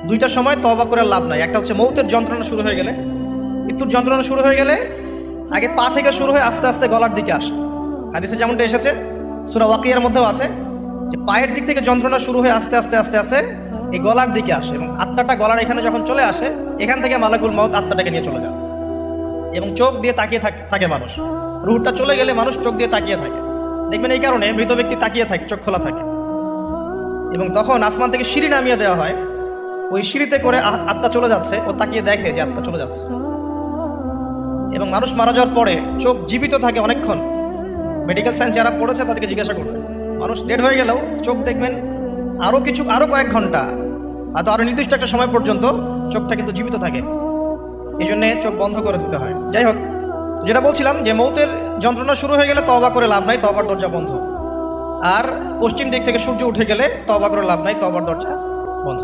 দুইটা সময় তওবা করে লাভ নাই। একটা হচ্ছে মৌতের যন্ত্রণা শুরু হয়ে গেলে, মৃত্যুর যন্ত্রণা শুরু হয়ে গেলে আগে পা থেকে শুরু হয়ে আস্তে আস্তে গলার দিকে আসে। হাদিসে যেমনটা এসেছে, সূরা ওয়াকিয়ার মধ্যেও আছে যে পায়ের দিক থেকে যন্ত্রণা শুরু হয়ে আস্তে আস্তে আস্তে আস্তে এই গলার দিকে আসে, এবং আত্মাটা গলার এখানে যখন চলে আসে, এখান থেকে মালাকুল মউত আত্মাটাকে নিয়ে চলে যায় এবং চোখ দিয়ে তাকিয়ে থাকে মানুষ। রুহটা চলে গেলে মানুষ চোখ দিয়ে তাকিয়ে থাকে, দেখবেন এই কারণে মৃত ব্যক্তি তাকিয়ে থাকে, চোখ খোলা থাকে। এবং তখন আসমান থেকে সিঁড়ি নামিয়ে দেওয়া হয়, ওই সিঁড়িতে করে আত্মা চলে যাচ্ছে, ও তাকিয়ে দেখে যে আত্মা চলে যাচ্ছে। এবং মানুষ মারা যাওয়ার পরে চোখ জীবিত থাকে অনেকক্ষণ। মেডিকেল সায়েন্স যারা পড়েছে তাদেরকে জিজ্ঞাসা করবে, মানুষ ডেড হয়ে গেলেও চোখ দেখবেন আরও কয়েক ঘন্টা, হয়তো আরও নির্দিষ্ট একটা সময় পর্যন্ত চোখটা কিন্তু জীবিত থাকে। এই জন্যে চোখ বন্ধ করে দিতে হয়। যাই হোক, যেটা বলছিলাম যে মৌতের যন্ত্রণা শুরু হয়ে গেলে তওবা করে লাভ নাই, তওবার দরজা বন্ধ। আর পশ্চিম দিক থেকে সূর্য উঠে গেলে তওবা করে লাভ নাই, তওবার দরজা বন্ধ।